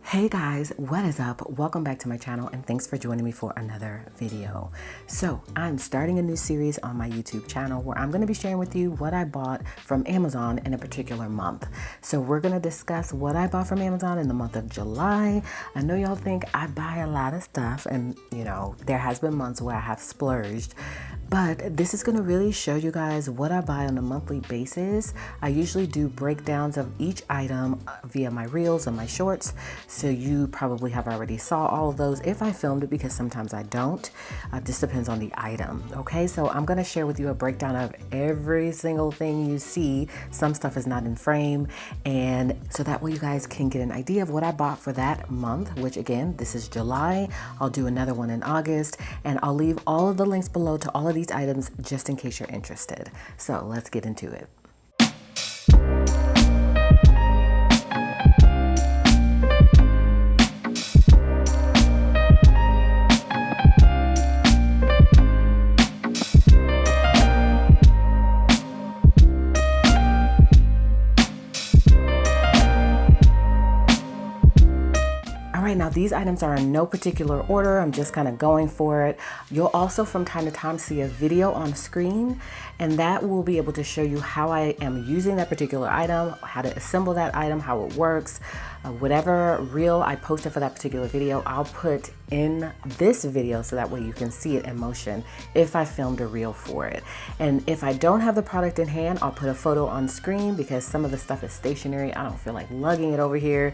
Hey guys, what is up? Welcome back to my channel and thanks for joining me for another video. So I'm starting a new series on my YouTube channel where I'm going to be sharing with you what I bought from Amazon in a particular month. So we're going to discuss what I bought from Amazon in the month of July. I know y'all think I buy a lot of stuff and there has been months where I have splurged, but this is going to really show you guys what I buy on a monthly basis. I usually do breakdowns of each item via my reels and my shorts. So you probably have already saw all of those if I filmed it, because sometimes I don't. Just depends on the item. Okay, so I'm going to share with you a breakdown of every single thing you see. Some stuff is not in frame, and so that way you guys can get an idea of what I bought for that month, which again, this is July. I'll do another one in August, and I'll leave all of the links below to all of these items just in case you're interested. So let's get into it. Now these items are in no particular order. I'm just kind of going for it. You'll also from time to time see a video on screen, and that will be able to show you how I am using that particular item, how to assemble that item, how it works. Whatever reel I posted for that particular video, I'll put in this video so that way you can see it in motion if I filmed a reel for it. And if I don't have the product in hand, I'll put a photo on screen because some of the stuff is stationary. I don't feel like lugging it over here,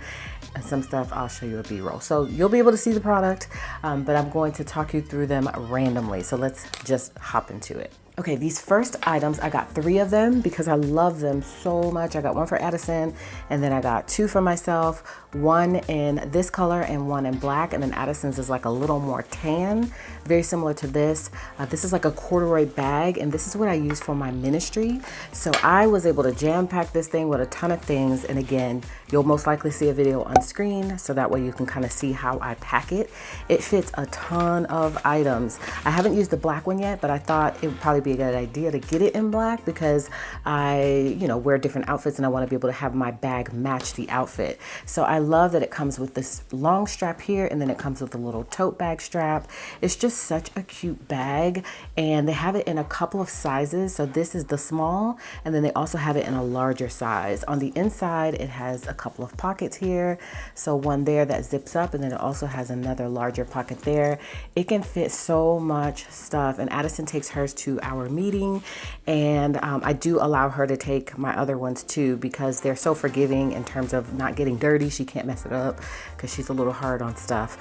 and some stuff I'll show you a B-roll. So you'll be able to see the product, but I'm going to talk you through them randomly. So let's just hop into it. Okay, these first items, I got 3 of them because I love them so much. I got 1 for Addison, and then I got 2 for myself, 1 in this color and 1 in black, and then Addison's is like a little more tan, very similar to this. This is like a corduroy bag, and this is what I use for my ministry. So I was able to jam pack this thing with a ton of things, and again, you'll most likely see a video on screen, so that way you can kind of see how I pack it. It fits a ton of items. I haven't used the black one yet, but I thought it would probably be a good idea to get it in black because I, wear different outfits and I want to be able to have my bag match the outfit. So I love that it comes with this long strap here, and then it comes with a little tote bag strap. It's just such a cute bag, and they have it in a couple of sizes. So this is the small, and then they also have it in a larger size. On the inside, it has a couple of pockets here. So one there that zips up, and then it also has another larger pocket there. It can fit so much stuff, and Addison takes hers to our meeting, and I do allow her to take my other ones too because they're so forgiving in terms of not getting dirty. She can't mess it up because she's a little hard on stuff.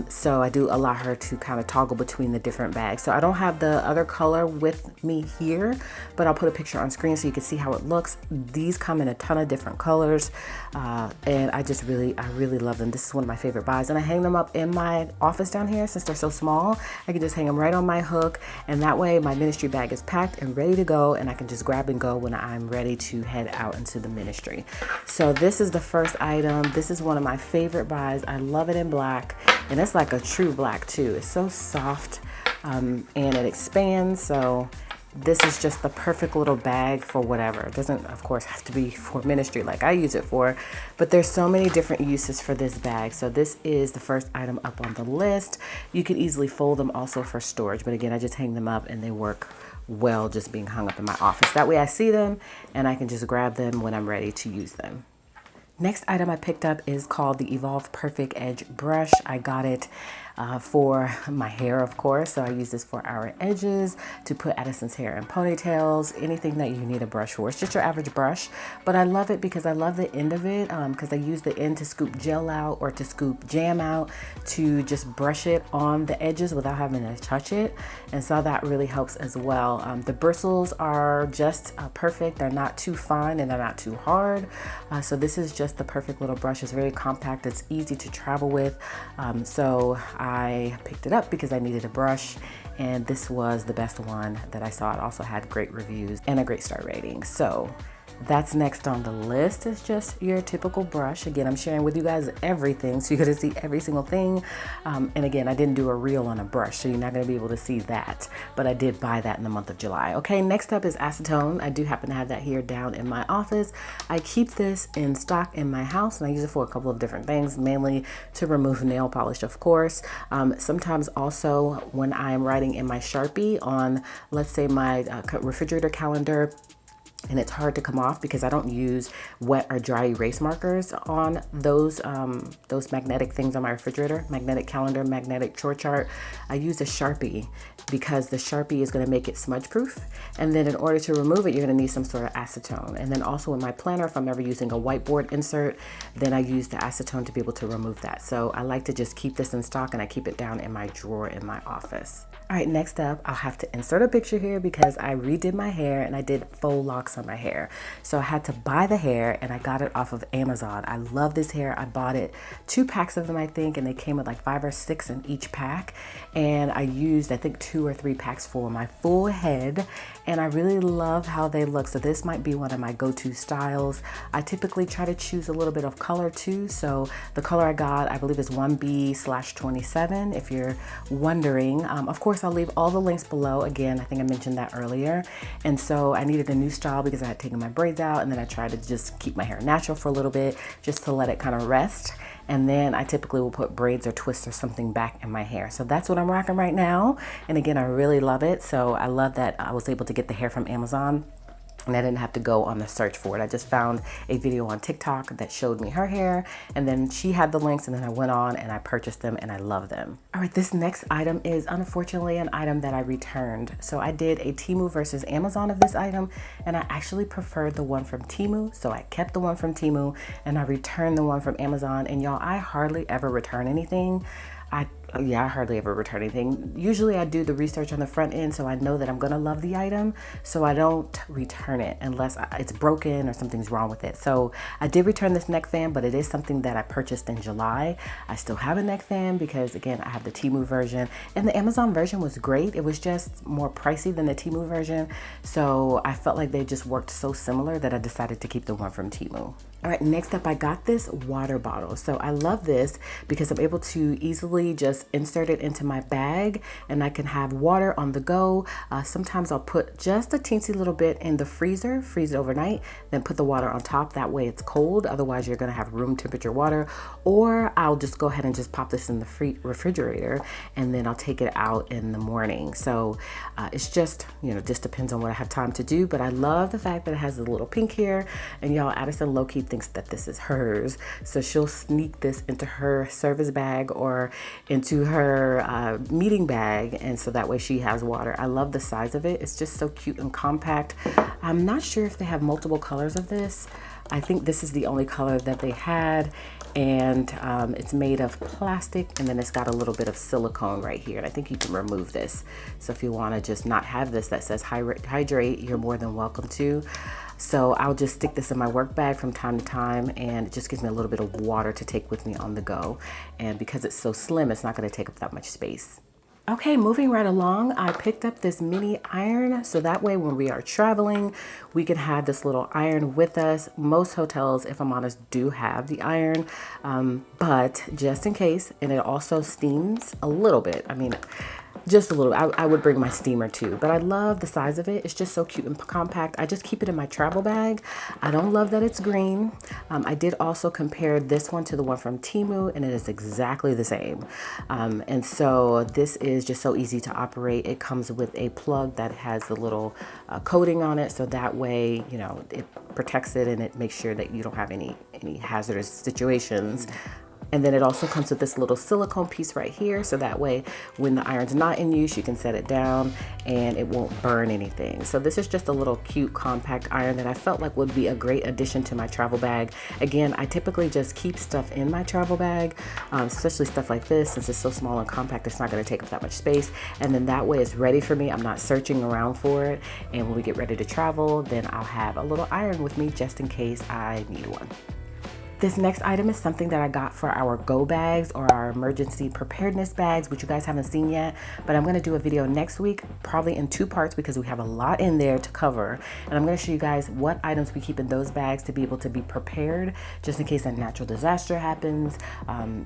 So I do allow her to kind of toggle between the different bags. So I don't have the other color with me here, but I'll put a picture on screen so you can see how it looks. These come in a ton of different colors, and I really love them. This is one of my favorite buys, and I hang them up in my office down here. Since they're so small, I can just hang them right on my hook, and that way my ministry bag is packed and ready to go, and I can just grab and go when I'm ready to head out into the ministry. So this is the first item. This is one of my favorite buys. I love it in black, and it's like a true black too. It's so soft, and it expands. So this is just the perfect little bag for whatever. It doesn't, of course, have to be for ministry like I use it for, but there's so many different uses for this bag. So this is the first item up on the list. You could easily fold them also for storage, but again, I just hang them up and they work well just being hung up in my office. That way I see them and I can just grab them when I'm ready to use them. Next item I picked up is called the Evolve Perfect Edge Brush. I got it for my hair, of course. So I use this for our edges, to put Addison's hair in ponytails, anything that you need a brush for. It's just your average brush, but I love it because I love the end of it because I use the end to scoop gel out or to scoop jam out, to just brush it on the edges without having to touch it. And so that really helps as well. The bristles are just perfect. They're not too fine and they're not too hard. So this is just the perfect little brush. It's very compact. It's easy to travel with. So I picked it up because I needed a brush, and this was the best one that I saw. It also had great reviews and a great star rating. So That's next on the list is just your typical brush. Again, I'm sharing with you guys everything, so you're gonna see every single thing. And again, I didn't do a reel on a brush, so you're not gonna be able to see that, but I did buy that in the month of July. Okay, next up is acetone. I do happen to have that here down in my office. I keep this in stock in my house, and I use it for a couple of different things, mainly to remove nail polish, of course. Sometimes also when I'm writing in my Sharpie on, let's say, my refrigerator calendar, and it's hard to come off because I don't use wet or dry erase markers on those magnetic things on my refrigerator, magnetic calendar, magnetic chore chart. I use a Sharpie because the Sharpie is gonna make it smudge proof. And then in order to remove it, you're gonna need some sort of acetone. And then also in my planner, if I'm ever using a whiteboard insert, then I use the acetone to be able to remove that. So I like to just keep this in stock, and I keep it down in my drawer in my office. All right, next up, I'll have to insert a picture here because I redid my hair and I did faux locks on my hair. So I had to buy the hair, and I got it off of Amazon. I love this hair. I bought it 2 packs of them, I think, and they came with like 5 or 6 in each pack. And I used, I think, 2 or 3 packs for my full head, and I really love how they look. So this might be one of my go-to styles. I typically try to choose a little bit of color too. So the color I got, I believe, is 1B/27, if you're wondering. Of course, I'll leave all the links below. Again, I think I mentioned that earlier. And so I needed a new style because I had taken my braids out, and then I tried to just keep my hair natural for a little bit just to let it kind of rest. And then I typically will put braids or twists or something back in my hair. So that's what I'm rocking right now. And again, I really love it. So I love that I was able to get the hair from Amazon, and I didn't have to go on the search for it. I just found a video on TikTok that showed me her hair, and then she had the links, and then I went on and I purchased them, and I love them. All right, this next item is unfortunately an item that I returned. So I did a Temu versus Amazon of this item, and I actually preferred the one from Temu. So I kept the one from Temu and I returned the one from Amazon. And y'all, I hardly ever return anything. I hardly ever return anything. Usually I do the research on the front end, so I know that I'm gonna love the item, so I don't return it unless it's broken or something's wrong with it. So I did return this neck fan, but it is something that I purchased in July. I still have a neck fan because, again, I have the Temu version, and the Amazon version was great. It was just more pricey than the Temu version, so I felt like they just worked so similar that I decided to keep the one from Temu. All right, next up, I got this water bottle. So I love this because I'm able to easily just insert it into my bag, and I can have water on the go. Sometimes I'll put just a teensy little bit in the freezer, freeze it overnight, then put the water on top. That way it's cold. Otherwise you're gonna have room temperature water. Or I'll just go ahead and just pop this in the refrigerator, and then I'll take it out in the morning. So it's just, just depends on what I have time to do. But I love the fact that it has a little pink here, and y'all, Addison low-key thinks that this is hers, so she'll sneak this into her service bag or into her meeting bag, and so that way she has water. I love the size of it. It's just so cute and compact. I'm not sure if they have multiple colors of this. I think this is the only color that they had, and it's made of plastic, and then it's got a little bit of silicone right here, and I think you can remove this. So if you want to just not have this that says hydrate, you're more than welcome to. So I'll just stick this in my work bag from time to time, and it just gives me a little bit of water to take with me on the go. And because it's so slim, it's not going to take up that much space. Okay, moving right along, I picked up this mini iron, so that way when we are traveling, we can have this little iron with us. Most hotels, if I'm honest, do have the iron, but just in case, and it also steams a little bit. I mean, just a little. I would bring my steamer too, but I love the size of it. It's just so cute and compact. I just keep it in my travel bag. I don't love that it's green. I did also compare this one to the one from Temu, and it is exactly the same. And so this is just so easy to operate. It comes with a plug that has the little coating on it, so that way, it protects it and it makes sure that you don't have any hazardous situations. And then it also comes with this little silicone piece right here, so that way when the iron's not in use, you can set it down and it won't burn anything. So this is just a little cute compact iron that I felt like would be a great addition to my travel bag. Again, I typically just keep stuff in my travel bag, especially stuff like this. Since it's so small and compact, it's not going to take up that much space. And then that way it's ready for me. I'm not searching around for it. And when we get ready to travel, then I'll have a little iron with me just in case I need one. This next item is something that I got for our go bags or our emergency preparedness bags, which you guys haven't seen yet, but I'm going to do a video next week, probably in 2 parts because we have a lot in there to cover. And I'm going to show you guys what items we keep in those bags to be able to be prepared just in case a natural disaster happens.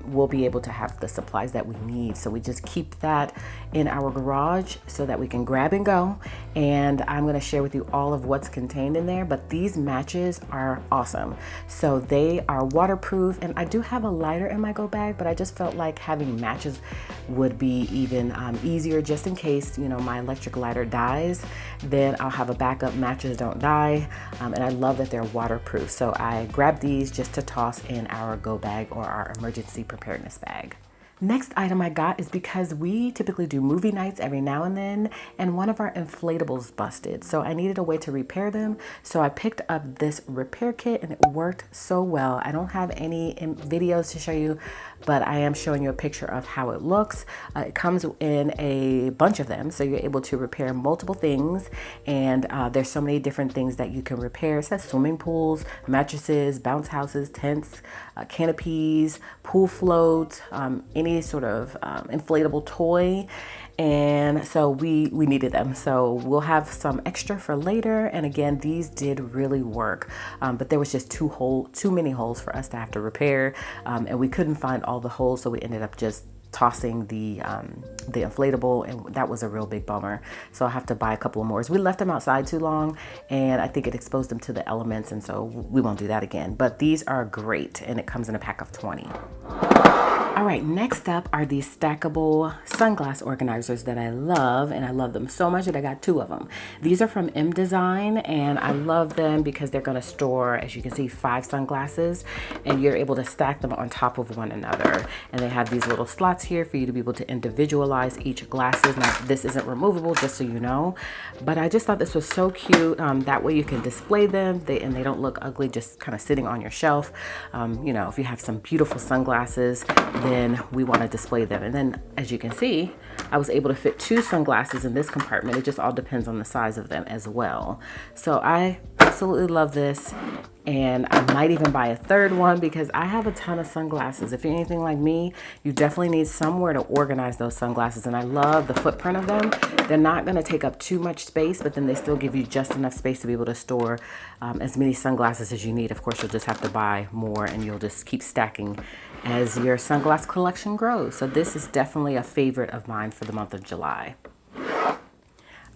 We'll be able to have the supplies that we need. So we just keep that in our garage so that we can grab and go. And I'm going to share with you all of what's contained in there, but these matches are awesome. So they are waterproof, and I do have a lighter in my go bag, but I just felt like having matches would be even easier just in case, you know, my electric lighter dies, then I'll have a backup, matches don't die. And I love that they're waterproof. So I grabbed these just to toss in our go bag or our emergency preparedness bag. Next item I got is because we typically do movie nights every now and then, and one of our inflatables busted. So I needed a way to repair them. So I picked up this repair kit and it worked so well. I don't have any videos to show you, but I am showing you a picture of how it looks. It comes in a bunch of them, so you're able to repair multiple things. And there's so many different things that you can repair. It says swimming pools, mattresses, bounce houses, tents, canopies, pool floats, any sort of inflatable toy. And so we needed them, so we'll have some extra for later. And again, these did really work, but there was just too many holes for us to have to repair, and we couldn't find all the holes, so we ended up just tossing the inflatable, and that was a real big bummer. So I'll have to buy a couple of more. We left them outside too long, and I think it exposed them to the elements, and so we won't do that again. But these are great, and it comes in a pack of 20. All right, next up are these stackable sunglass organizers that I love, and I love them so much that I got 2 of them. These are from M Design, and I love them because they're gonna store, as you can see, 5 sunglasses, and you're able to stack them on top of one another. And they have these little slots here for you to be able to individualize each glasses. Now, this isn't removable, just so you know, but I just thought this was so cute. That way you can display them, and they don't look ugly just kind of sitting on your shelf. You know, if you have some beautiful sunglasses, then we want to display them. And then, as you can see, I was able to fit 2 sunglasses in this compartment. It just all depends on the size of them as well. So I absolutely love this, and I might even buy a 3rd one because I have a ton of sunglasses. If you're anything like me, you definitely need somewhere to organize those sunglasses, and I love the footprint of them. They're not going to take up too much space, but then they still give you just enough space to be able to store as many sunglasses as you need. Of course, you'll just have to buy more, and you'll just keep stacking as your sunglass collection grows. So this is definitely a favorite of mine for the month of July.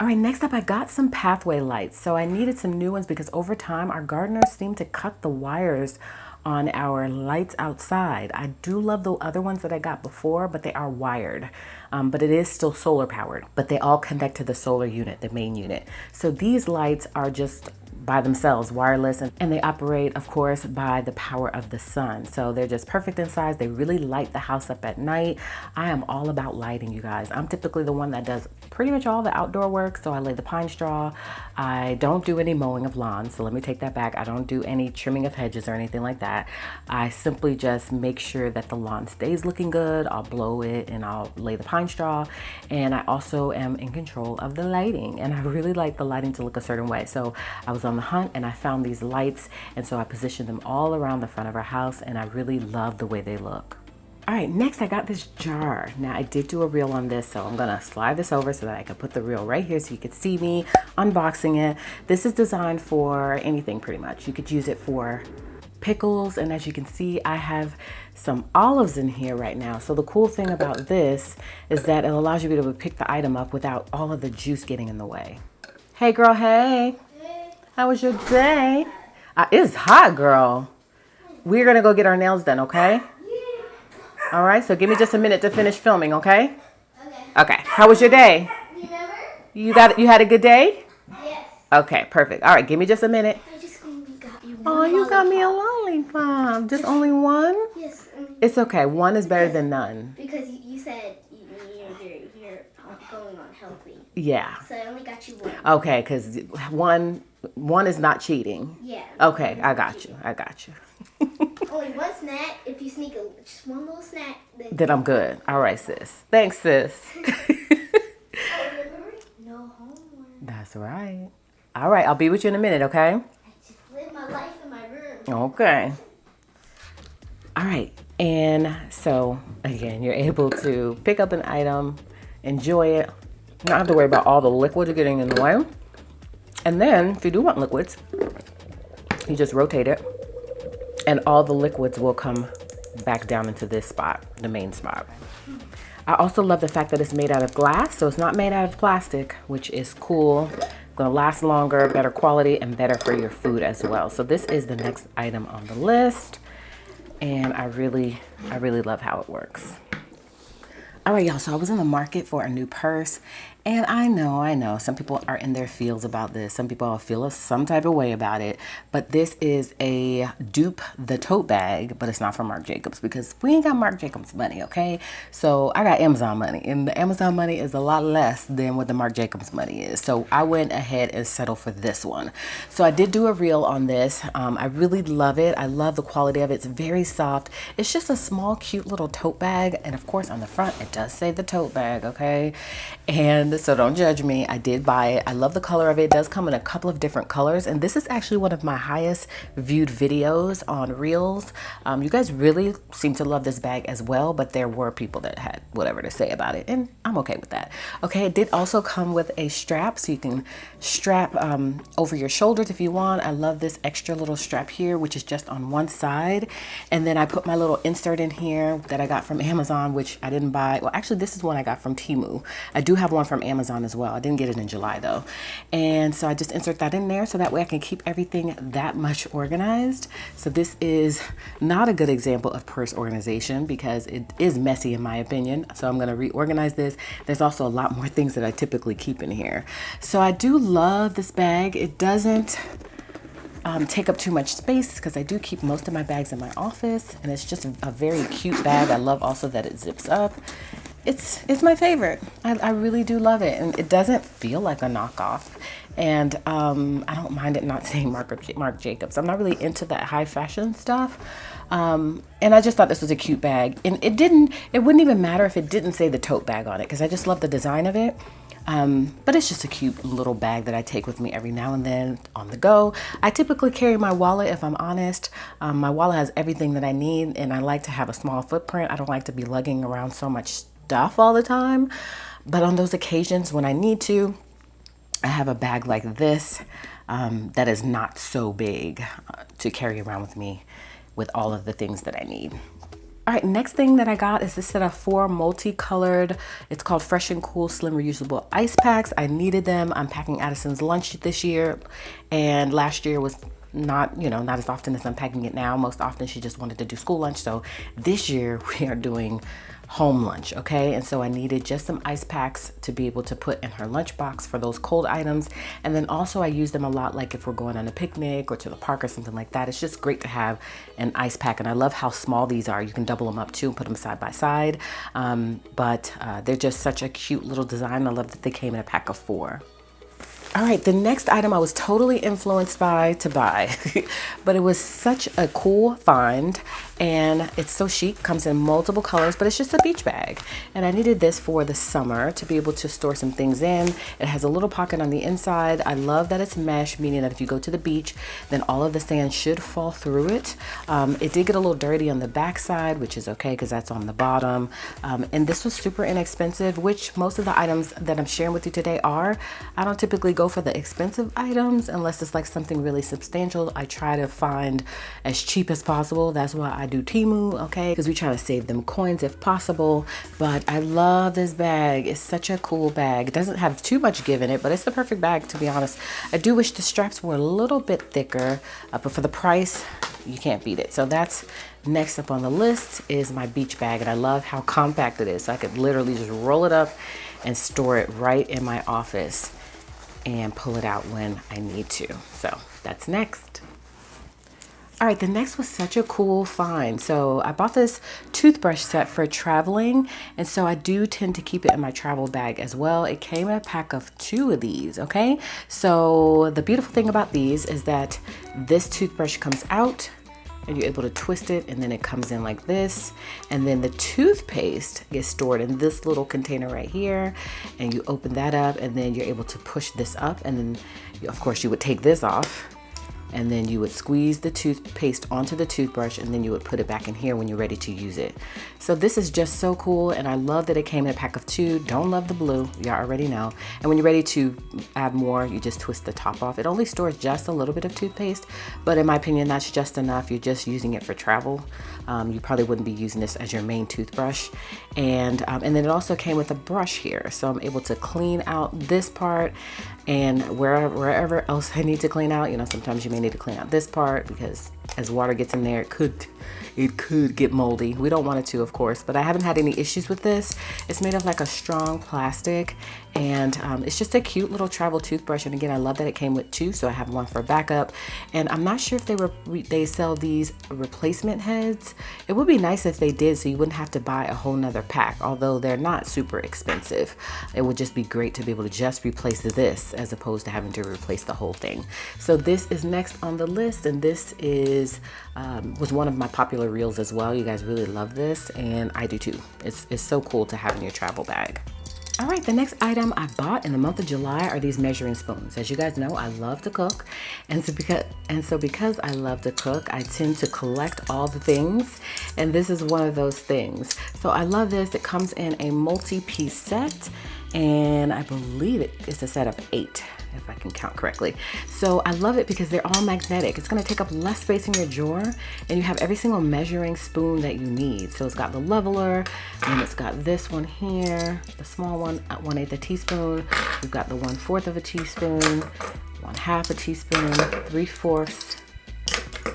All right, next up, I got some pathway lights. So I needed some new ones because over time, our gardeners seem to cut the wires on our lights outside. I do love the other ones that I got before, but they are wired. But it is still solar powered, but they all connect to the solar unit, the main unit. So these lights are just by themselves, wireless, and they operate, of course, by the power of the sun. So they're just perfect in size. They really light the house up at night. I am all about lighting, you guys. I'm typically the one that does pretty much all the outdoor work. So I lay the pine straw. I don't do any mowing of lawns. So let me take that back. I don't do any trimming of hedges or anything like that. I simply just make sure that the lawn stays looking good. I'll blow it and I'll lay the pine straw. And I also am in control of the lighting. And I really like the lighting to look a certain way. So I was on the hunt and I found these lights, and so I positioned them all around the front of our house, and I really love the way they look. All right, next I got this jar. Now I did do a reel on this, so I'm gonna slide this over so that I can put the reel right here so you can see me unboxing it. This is designed for anything pretty much. You could use it for pickles, and as you can see, I have some olives in here right now. So the cool thing about this is that it allows you to be able to pick the item up without all of the juice getting in the way. Hey girl, hey. How was your day? It's hot, girl. We're gonna go get our nails done, okay? All right, so give me just a minute to finish filming, okay? Okay. How was your day? You had a good day? Yes. Okay, perfect. All right, give me just a minute. I just got you one. Oh, you got me a lollipop. Just only one? Yes. It's okay. One is better than none. Because you said you're going on healthy. Yeah. So I only got you one. Okay, because one is not cheating. Yeah. Okay, I got you. Only one snack. If you sneak just one little snack, Then I'm good. All right, sis. Thanks, sis. No homework. That's right. All right, I'll be with you in a minute, okay? I just live my life in my room. Okay. All right, and so again, you're able to pick up an item, enjoy it, not have to worry about all the liquids getting in the way. And then if you do want liquids, you just rotate it and all the liquids will come back down into this spot, the main spot. I also love the fact that it's made out of glass, so it's not made out of plastic, which is cool. Gonna last longer, better quality, and better for your food as well. So this is the next item on the list, and I really love how it works. All right, y'all, so I was in the market for a new purse, and I know, some people are in their feels about this. Some people feel some type of way about it, but this is a dupe the tote bag, but it's not from Marc Jacobs because we ain't got Marc Jacobs money, okay? So I got Amazon money, and the Amazon money is a lot less than what the Marc Jacobs money is. So I went ahead and settled for this one. So I did do a reel on this. I really love it. I love the quality of it. It's very soft. It's just a small, cute little tote bag, and of course on the front, it does say the tote bag, okay? And so don't judge me. I did buy it. I love the color of it. It does come in a couple of different colors, and this is actually one of my highest viewed videos on Reels. You guys really seem to love this bag as well, but there were people that had whatever to say about it, and I'm okay with that. Okay, it did also come with a strap, so you can strap over your shoulders if you want. I love this extra little strap here, which is just on one side, and then I put my little insert in here that I got from Amazon, which I didn't buy. Well, actually, this is one I got from Temu. I do have one from Amazon as well. I didn't get it in July though. And so I just insert that in there so that way I can keep everything that much organized. So this is not a good example of purse organization because it is messy in my opinion. So I'm gonna reorganize this. There's also a lot more things that I typically keep in here. So I do love this bag. It doesn't take up too much space because I do keep most of my bags in my office, and it's just a very cute bag. I love also that it zips up. It's my favorite. I really do love it, and it doesn't feel like a knockoff. And I don't mind it not saying Marc Jacobs. I'm not really into that high fashion stuff. And I just thought this was a cute bag, and it wouldn't even matter if it didn't say the tote bag on it because I just love the design of it. But it's just a cute little bag that I take with me every now and then on the go. I typically carry my wallet if I'm honest. My wallet has everything that I need, and I like to have a small footprint. I don't like to be lugging around so much stuff all the time. But on those occasions when I need to, I have a bag like this that is not so big to carry around with me with all of the things that I need. All right, next thing that I got is this set of 4 multicolored, it's called Fresh and Cool Slim Reusable Ice Packs. I needed them. I'm packing Addison's lunch this year, and last year was not as often as I'm packing it now. Most often she just wanted to do school lunch. So this year we are doing home lunch, okay? And so I needed just some ice packs to be able to put in her lunchbox for those cold items. And then also I use them a lot, like if we're going on a picnic or to the park or something like that. It's just great to have an ice pack, and I love how small these are. You can double them up too and put them side by side. But they're just such a cute little design. I love that they came in a pack of 4. All right, the next item I was totally influenced by to buy, but it was such a cool find, and it's so chic, comes in multiple colors, but it's just a beach bag. And I needed this for the summer to be able to store some things in. It has a little pocket on the inside. I love that it's mesh, meaning that if you go to the beach, then all of the sand should fall through it. It did get a little dirty on the back side, which is okay because that's on the bottom. And this was super inexpensive, which most of the items that I'm sharing with you today are. I don't typically go for the expensive items unless it's like something really substantial. I try to find as cheap as possible. That's why I do Temu, okay? Because we try to save them coins if possible. But I love this bag. It's such a cool bag. It doesn't have too much give in it, but it's the perfect bag, to be honest. I do wish the straps were a little bit thicker, but for the price, you can't beat it. So that's next up on the list is my beach bag, and I love how compact it is. So I could literally just roll it up and store it right in my office and pull it out when I need to. So that's next. All right, the next was such a cool find. So I bought this toothbrush set for traveling, and so I do tend to keep it in my travel bag as well. It came in a pack of 2 of these, okay? So the beautiful thing about these is that this toothbrush comes out, and you're able to twist it, and then it comes in like this, and then the toothpaste gets stored in this little container right here, and you open that up, and then you're able to push this up, and then of course you would take this off, and then you would squeeze the toothpaste onto the toothbrush, and then you would put it back in here when you're ready to use it. So this is just so cool, and I love that it came in a pack of 2. Don't love the blue, y'all already know. And when you're ready to add more, you just twist the top off. It only stores just a little bit of toothpaste, but in my opinion, that's just enough. You're just using it for travel. You probably wouldn't be using this as your main toothbrush. And then it also came with a brush here, so I'm able to clean out this part, and wherever else I need to clean out. You know, sometimes you may need to clean out this part because as water gets in there, it could get moldy. We don't want it to, of course, but I haven't had any issues with this. It's made of like a strong plastic, and it's just a cute little travel toothbrush. And again, I love that it came with 2, so I have one for backup. And I'm not sure if they sell these replacement heads. It would be nice if they did, so you wouldn't have to buy a whole nother pack, although they're not super expensive. It would just be great to be able to just replace this as opposed to having to replace the whole thing. So this is next on the list, and this was one of my popular reels as well. You guys really love this, and I do too. It's so cool to have in your travel bag. All right, the next item I bought in the month of July are these measuring spoons. As you guys know, I love to cook, and so because I love to cook, I tend to collect all the things, and this is one of those things. So I love this. It comes in a multi-piece set, and I believe it's a set of 8, if I can count correctly. So I love it because they're all magnetic. It's gonna take up less space in your drawer, and you have every single measuring spoon that you need. So it's got the leveler, and it's got this one here, the small one at 1/8 teaspoon. We've got the 1/4 of a teaspoon, 1/2 a teaspoon, 3/4,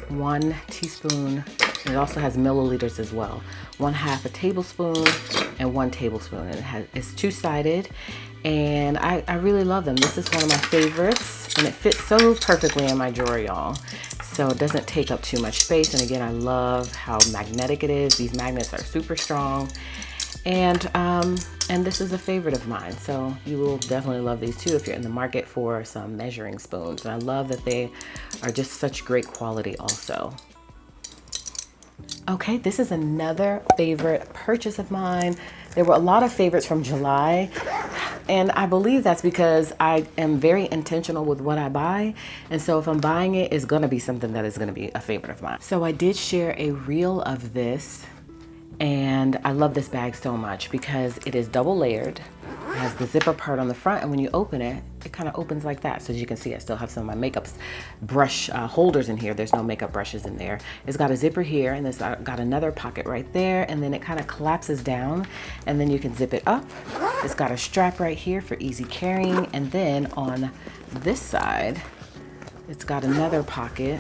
1 teaspoon. And it also has milliliters as well. 1/2 a tablespoon and 1 tablespoon. And it's 2-sided, and I really love them. This is one of my favorites, and it fits so perfectly in my drawer, y'all. So it doesn't take up too much space. And again, I love how magnetic it is. These magnets are super strong, and this is a favorite of mine. So you will definitely love these too if you're in the market for some measuring spoons. And I love that they are just such great quality also. Okay, this is another favorite purchase of mine. There were a lot of favorites from July, and I believe that's because I am very intentional with what I buy. And so if I'm buying it, it's gonna be something that is gonna be a favorite of mine. So I did share a reel of this, and I love this bag so much because it is double layered. It has the zipper part on the front, and when you open it, it kind of opens like that. So as you can see, I still have some of my makeup brush holders in here. There's no makeup brushes in there. It's got a zipper here, and it's got another pocket right there, and then it kind of collapses down, and then you can zip it up. It's got a strap right here for easy carrying, and then on this side, it's got another pocket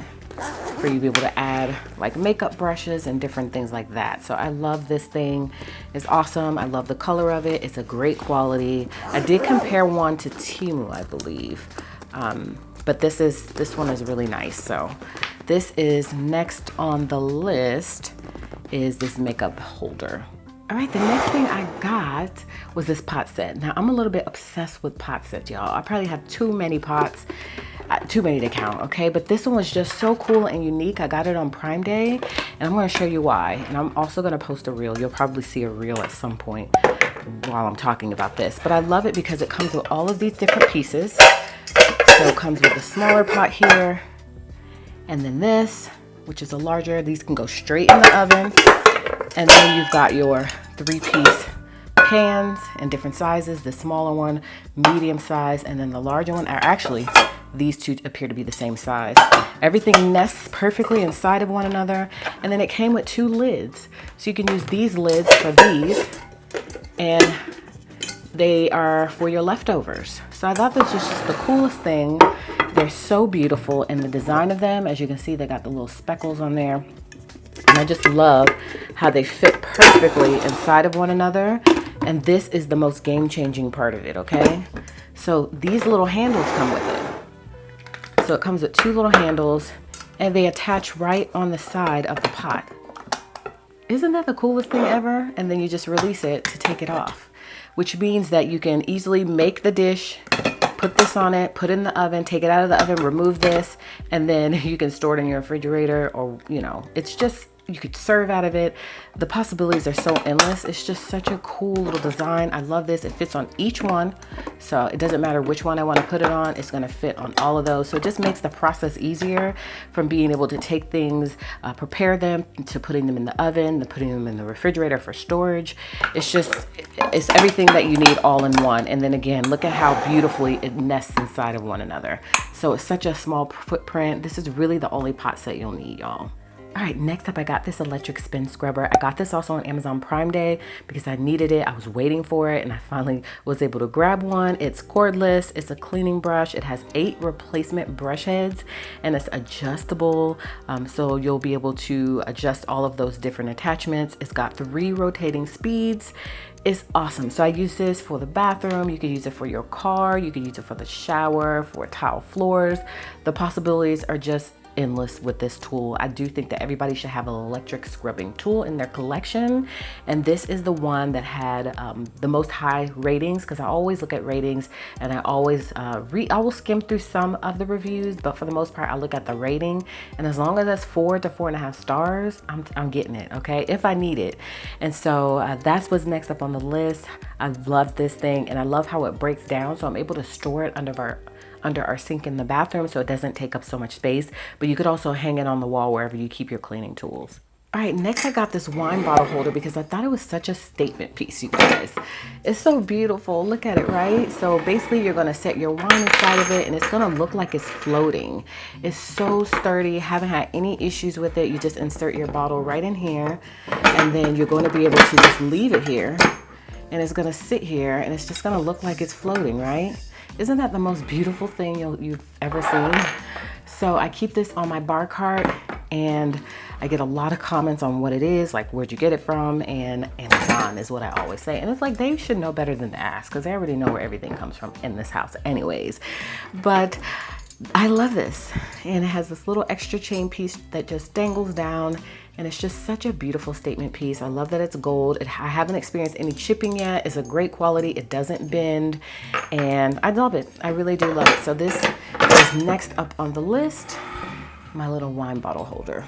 for you to be able to add like makeup brushes and different things like that. So I love this thing. It's awesome. I love the color of it. It's a great quality. I did compare one to Temu, I believe, but this one is really nice. So this is next on the list is this makeup holder. All right, the next thing I got was this pot set. Now I'm a little bit obsessed with pot sets, y'all. I probably have too many pots. Too many to count, okay? But this one was just so cool and unique. I got it on Prime Day, and I'm gonna show you why. And I'm also gonna post a reel. You'll probably see a reel at some point while I'm talking about this. But I love it because it comes with all of these different pieces. So it comes with a smaller pot here, and then this, which is a larger. These can go straight in the oven. And then you've got your 3-piece pans in different sizes. The smaller one, medium size, and then the larger one are actually, these two appear to be the same size. Everything nests perfectly inside of one another. And then it came with 2 lids. So you can use these lids for these, and they are for your leftovers. So I thought this was just the coolest thing. They're so beautiful, and the design of them, as you can see, they got the little speckles on there. And I just love how they fit perfectly inside of one another. And this is the most game-changing part of it, okay? So these little handles come with it. So it comes with 2 little handles, and they attach right on the side of the pot. Isn't that the coolest thing ever? And then you just release it to take it off, which means that you can easily make the dish, put this on it, put it in the oven, take it out of the oven, remove this, and then you can store it in your refrigerator, or, you know, it's just You could serve out of it. The possibilities are so endless. It's just such a cool little design. I love this. It fits on each one. So it doesn't matter which one I want to put it on. It's going to fit on all of those. So it just makes the process easier from being able to take things, prepare them, to putting them in the oven, to putting them in the refrigerator for storage. It's everything that you need all in one. And then again, look at how beautifully it nests inside of one another. So it's such a small footprint. This is really the only pot set you'll need, y'all. All right, next up, I got this electric spin scrubber. I got this also on Amazon Prime Day because I needed it. I was waiting for it and I finally was able to grab one. It's cordless. It's a cleaning brush. It has 8 replacement brush heads and it's adjustable. So you'll be able to adjust all of those different attachments. It's got 3 rotating speeds. It's awesome. So I use this for the bathroom. You could use it for your car. You could use it for the shower, for tile floors. The possibilities are just endless with this tool. I do think that everybody should have an electric scrubbing tool in their collection, and this is the one that had the most high ratings, because I always look at ratings and I always I will skim through some of the reviews, but for the most part I look at the rating, and as long as that's 4 to 4.5 stars, I'm getting it, okay, if I need it. And so that's what's next up on the list. I love this thing and I love how it breaks down, so I'm able to store it under our sink in the bathroom so it doesn't take up so much space, but you could also hang it on the wall wherever you keep your cleaning tools. All right, next I got this wine bottle holder because I thought it was such a statement piece, you guys. It's so beautiful. Look at it, right? So basically you're gonna set your wine inside of it and it's gonna look like it's floating. It's so sturdy. Haven't had any issues with it. You just insert your bottle right in here and then you're going to be able to just leave it here and it's gonna sit here and it's just gonna look like it's floating, right? Isn't that the most beautiful thing you've ever seen? So I keep this on my bar cart and I get a lot of comments on what it is, like where'd you get it from, and Amazon is what I always say. And it's like they should know better than to ask because they already know where everything comes from in this house anyways. But I love this, and it has this little extra chain piece that just dangles down, and it's just such a beautiful statement piece. I love that it's gold. I haven't experienced any chipping yet. It's a great quality. It doesn't bend, and I love it. I really do love it. So this is next up on the list, my little wine bottle holder.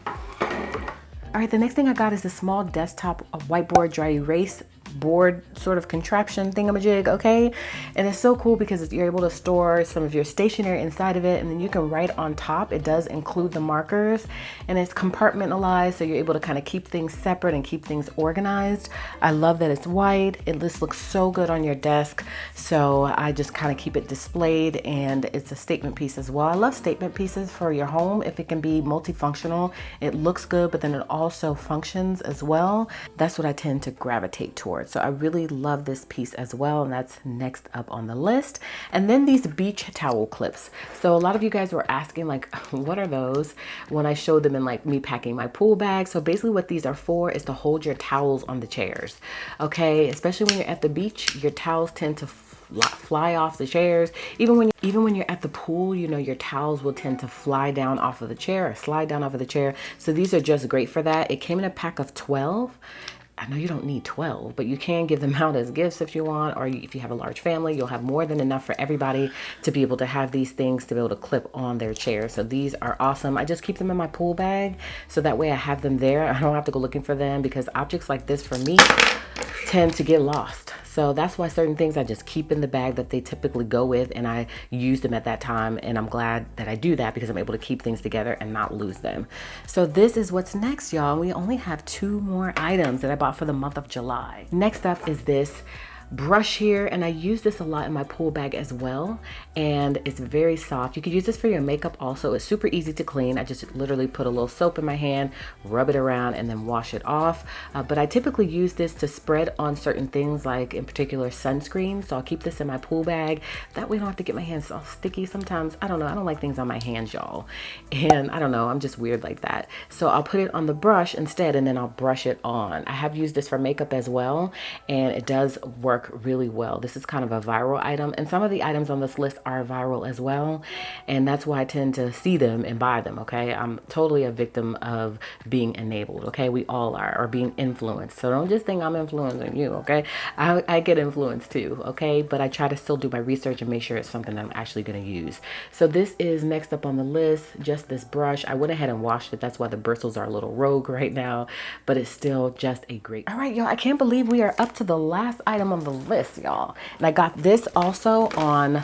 All right, the next thing I got is the small desktop whiteboard dry erase board sort of contraption thingamajig, okay? And it's so cool because you're able to store some of your stationery inside of it, and then you can write on top. It does include the markers, and it's compartmentalized, so you're able to kind of keep things separate and keep things organized. I love that it's white. It just looks so good on your desk, so I just kind of keep it displayed, and it's a statement piece as well. I love statement pieces for your home if it can be multifunctional. It looks good, but then it also functions as well. That's what I tend to gravitate towards. So I really love this piece as well, and that's next up on the list. And then these beach towel clips. So a lot of you guys were asking, like, what are those, when I showed them in like me packing my pool bag. So basically what these are for is to hold your towels on the chairs, okay? Especially when you're at the beach, your towels tend to fly off the chairs. Even when you're at the pool, you know, your towels will tend to fly down off of the chair or slide down off of the chair. So these are just great for that. It came in a pack of 12. I know you don't need 12, but you can give them out as gifts if you want, or if you have a large family, you'll have more than enough for everybody to be able to have these things to be able to clip on their chair. So these are awesome. I just keep them in my pool bag, so that way I have them there. I don't have to go looking for them because objects like this for me tend to get lost. So that's why certain things I just keep in the bag that they typically go with, and I use them at that time. And I'm glad that I do that because I'm able to keep things together and not lose them. So this is what's next, y'all. We only have 2 more items that I bought for the month of July. Next up is this brush here, and I use this a lot in my pool bag as well, and it's very soft. You could use this for your makeup also. It's super easy to clean. I just literally put a little soap in my hand, rub it around, and then wash it off. But I typically use this to spread on certain things, like in particular sunscreen. So I'll keep this in my pool bag. That way I don't have to get my hands all sticky. Sometimes, I don't know, I don't like things on my hands, y'all. And I don't know, I'm just weird like that. So I'll put it on the brush instead, and then I'll brush it on. I have used this for makeup as well, and it does work work really well. This is kind of a viral item, and some of the items on this list are viral as well, and that's why I tend to see them and buy them, okay? I'm totally a victim of being enabled, okay? We all are, or being influenced. So don't just think I'm influencing you, okay? I get influenced too, okay? But I try to still do my research and make sure it's something that I'm actually gonna use. So this is next up on the list, just this brush. I went ahead and washed it. That's why the bristles are a little rogue right now, but it's still just a great. All right, y'all, I can't believe we are up to the last item on the list, y'all. And I got this also on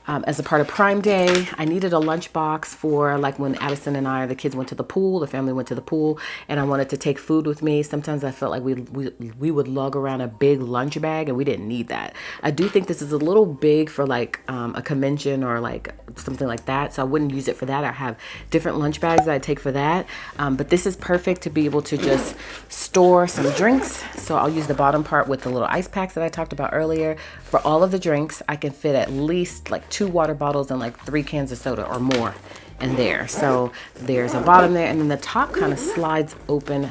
as a part of Prime Day. I needed a lunchbox for like when Addison and I, the kids went to the pool, the family went to the pool, and I wanted to take food with me. Sometimes I felt like we would lug around a big lunch bag, and we didn't need that. I do think this is a little big for like a convention or like something like that, so I wouldn't use it for that. I have different lunch bags that I take for that, but this is perfect to be able to just store some drinks. So I'll use the bottom part with the little ice packs that I talked about earlier. For all of the drinks, I can fit at least like 2 water bottles and like 3 cans of soda or more in there. So there's a bottom there, and then the top kind of slides open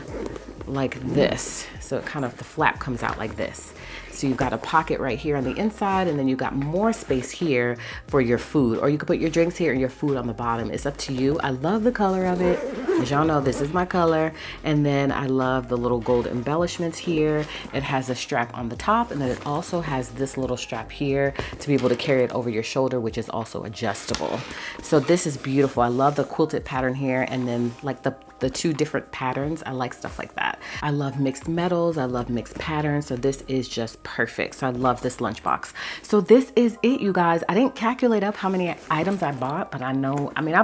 like this. So it kind of, the flap comes out like this. So you've got a pocket right here on the inside, and then you've got more space here for your food, or you could put your drinks here and your food on the bottom. It's up to you. I love the color of it. As y'all know, this is my color. And then I love the little gold embellishments here. It has a strap on the top, and then it also has this little strap here to be able to carry it over your shoulder, which is also adjustable. So this is beautiful. I love the quilted pattern here, and then like the 2 different patterns. I like stuff like that. I love mixed metals. I love mixed patterns. So this is just perfect. So I love this lunchbox. So this is it, you guys. I didn't calculate up how many items I bought, but I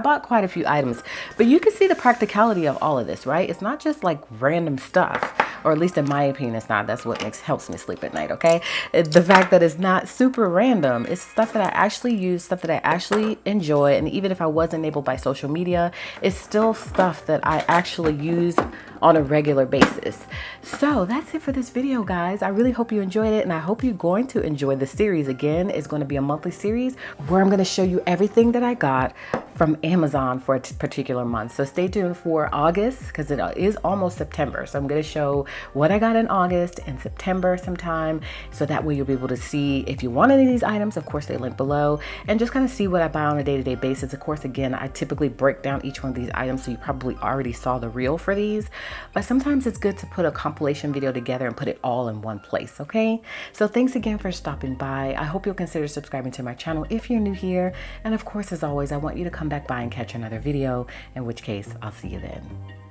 bought quite a few items, but you can see the practicality of all of this, right? It's not just like random stuff, or at least in my opinion, it's not. That's what helps me sleep at night, okay? The fact that it's not super random. It's stuff that I actually use, stuff that I actually enjoy, and even if I was enabled by social media, it's still stuff that I actually use on a regular basis. So that's it for this video, guys. I really hope you enjoyed it, and I hope you're going to enjoy the series. Again, it's going to be a monthly series where I'm going to show you everything that I got from Amazon for a particular month. So stay tuned for August, because it is almost September. So I'm going to show what I got in August and September sometime, so that way you'll be able to see if you want any of these items. Of course, they link below, and just kind of see what I buy on a day-to-day basis. Of course, again, I typically break down each one of these items, so you probably already saw the reel for these, but sometimes it's good to put a compilation video together and put it all in one place, okay? So thanks again for stopping by. I hope you'll consider subscribing to my channel if you're new here, and of course, as always, I want you to come back by and catch another video, in which case I'll see you then.